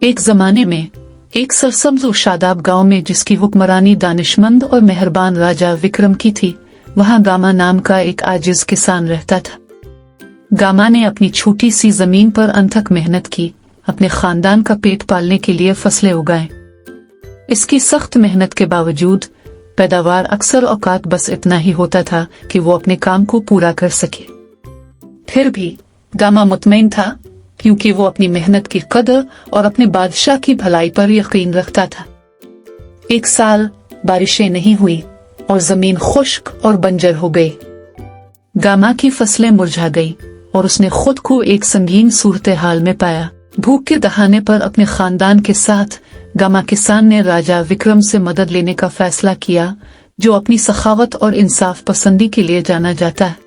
एक जमाने में एक सरसब्ज और शादाब गांव में जिसकी हुक्मरानी दानिशमंद और मेहरबान राजा विक्रम की थी, वहां गामा नाम का एक आजिज किसान रहता था। गामा ने अपनी छोटी सी जमीन पर अनथक मेहनत की, अपने खानदान का पेट पालने के लिए फसलें उगाएं। इसकी सख्त मेहनत के बावजूद पैदावार अक्सर औकात बस इतना ही होता था कि वो अपने काम को पूरा कर सके। फिर भी गामा मुतमईन था, क्योंकि वो अपनी मेहनत की कदर और अपने बादशाह की भलाई पर यकीन रखता था। एक साल बारिशें नहीं हुई और जमीन खुश्क और बंजर हो गई। गामा की फसलें मुरझा गई और उसने खुद को एक संगीन सूरत हाल में पाया। भूख के दहाने पर अपने खानदान के साथ गामा किसान ने राजा विक्रम से मदद लेने का फैसला किया, जो अपनी सखावत और इंसाफ पसंदी के लिए जाना जाता है।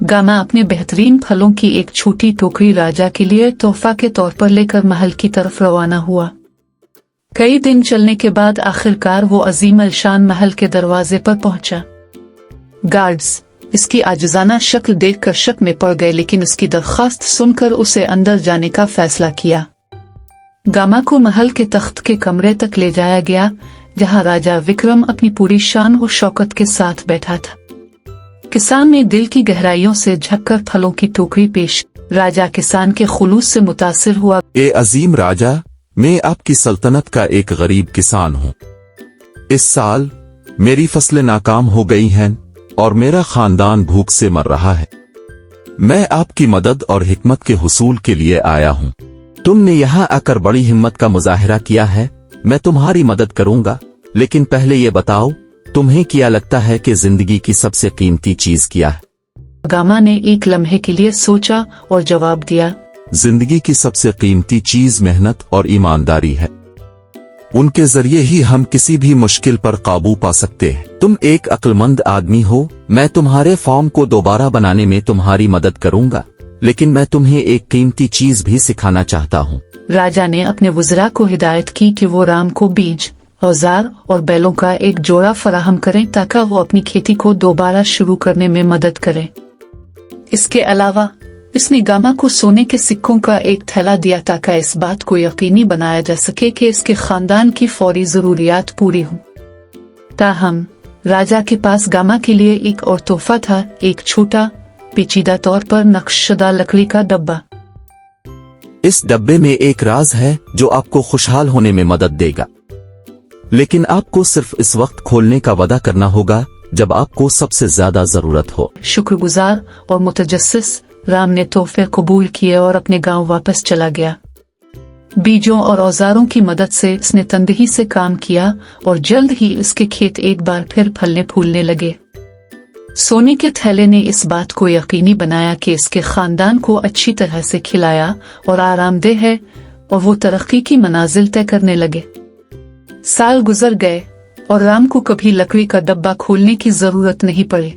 गामा अपने बेहतरीन फलों की एक छोटी टोकरी राजा के लिए तोहफा के तौर पर लेकर महल की तरफ रवाना हुआ। कई दिन चलने के बाद आखिरकार वो अजीम अलशान महल के दरवाजे पर पहुंचा। गार्ड्स इसकी आजिजाना शक्ल देखकर शक में पड़ गए, लेकिन उसकी दरख्वास्त सुनकर उसे अंदर जाने का फैसला किया। गामा को महल के तख्त के कमरे तक ले जाया गया, जहां राजा विक्रम अपनी पूरी शान और शौकत के साथ बैठा था। किसान ने दिल की गहराइयों से झुककर फलों की टोकरी पेश। राजा किसान के खुलूस से मुतासिर हुआ। ए अजीम राजा, मैं आपकी सल्तनत का एक गरीब किसान हूँ। इस साल मेरी फसलें नाकाम हो गई हैं और मेरा खानदान भूख से मर रहा है। मैं आपकी मदद और हिकमत के हुसूल के लिए आया हूँ। तुमने यहाँ आकर बड़ी हिम्मत का मुजाहिरा किया है। मैं तुम्हारी मदद करूँगा, लेकिन पहले ये बताओ, तुम्हें क्या लगता है कि जिंदगी की सबसे कीमती चीज क्या है? गामा ने एक लम्हे के लिए सोचा और जवाब दिया, जिंदगी की सबसे कीमती चीज मेहनत और ईमानदारी है। उनके जरिए ही हम किसी भी मुश्किल पर काबू पा सकते हैं। तुम एक अक्लमंद आदमी हो। मैं तुम्हारे फार्म को दोबारा बनाने में तुम्हारी मदद करूंगा, लेकिन मैं तुम्हें एक कीमती चीज भी सिखाना चाहता हूँ। राजा ने अपने वज़रा को हिदायत की कि वो राम को बीज, औजार और बैलों का एक जोड़ा फराहम करें ताकि वो अपनी खेती को दोबारा शुरू करने में मदद करें। इसके अलावा इसने गामा को सोने के सिक्कों का एक थैला दिया ताकि इस बात को यकीनी बनाया जा सके कि इसके खानदान की फौरी जरूरियात पूरी हों। ताहम राजा के पास गामा के लिए एक और तोहफा था, एक छोटा पेचीदा तौर पर नक्शदा लकड़ी का डब्बा। इस डब्बे में एक राज है जो आपको खुशहाल होने में मदद देगा, लेकिन आपको सिर्फ इस वक्त खोलने का वादा करना होगा जब आपको सबसे ज्यादा जरूरत हो। शुक्रगुजार और मुतजस्सिस राम ने तोहफे कबूल किए और अपने गांव वापस चला गया। बीजों और औजारों की मदद से इसने तंदही से काम किया और जल्द ही इसके खेत एक बार फिर फलने फूलने लगे। सोने के थैले ने इस बात को यकीनी बनाया कि इसके खानदान को अच्छी तरह से खिलाया और आरामदेह है, और वो तरक्की की मनाजिल तय करने लगे। साल गुजर गए और राम को कभी लकड़ी का डब्बा खोलने की जरूरत नहीं पड़ी।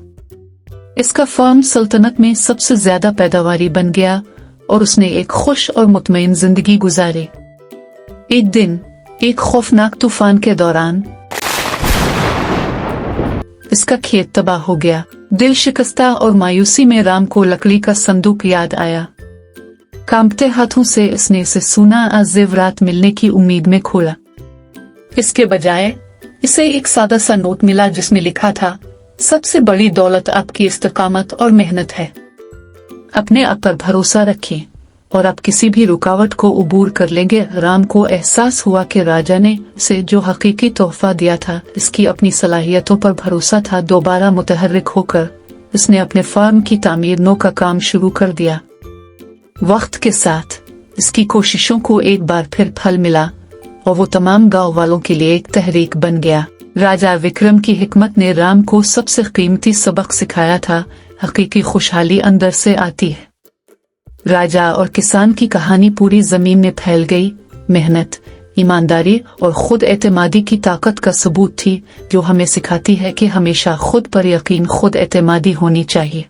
इसका फार्म सल्तनत में सबसे ज्यादा पैदावारी बन गया और उसने एक खुश और मुतमईन जिंदगी गुजारी। एक दिन एक खौफनाक तूफान के दौरान इसका खेत तबाह हो गया। दिल शिकस्ता और मायूसी में राम को लकड़ी का संदूक याद आया। कांपते हाथों से इसने इसे सोना जेवरात मिलने की उम्मीद में खोला। इसके बजाय इसे एक सादा सा नोट मिला जिसमें लिखा था, सबसे बड़ी दौलत आपकी इस्तिकामत और मेहनत है। अपने आप पर भरोसा रखें और आप किसी भी रुकावट को उबूर कर लेंगे। राम को एहसास हुआ कि राजा ने इसे जो हकीकी तोहफा दिया था, इसकी अपनी सलाहियतों पर भरोसा था। दोबारा मुतहर्रिक होकर इसने अपने फार्म की तामीर नो का काम शुरू कर दिया। वक्त के साथ इसकी कोशिशों को एक बार फिर फल मिला और वो तमाम गांव वालों के लिए एक तहरीक बन गया। राजा विक्रम की हिकमत ने राम को सबसे कीमती सबक सिखाया था, हकीकी खुशहाली अंदर से आती है। राजा और किसान की कहानी पूरी जमीन में फैल गई। मेहनत, ईमानदारी और खुद एतमादी की ताकत का सबूत थी, जो हमें सिखाती है कि हमेशा खुद पर यकीन, खुद एतमादी होनी चाहिए।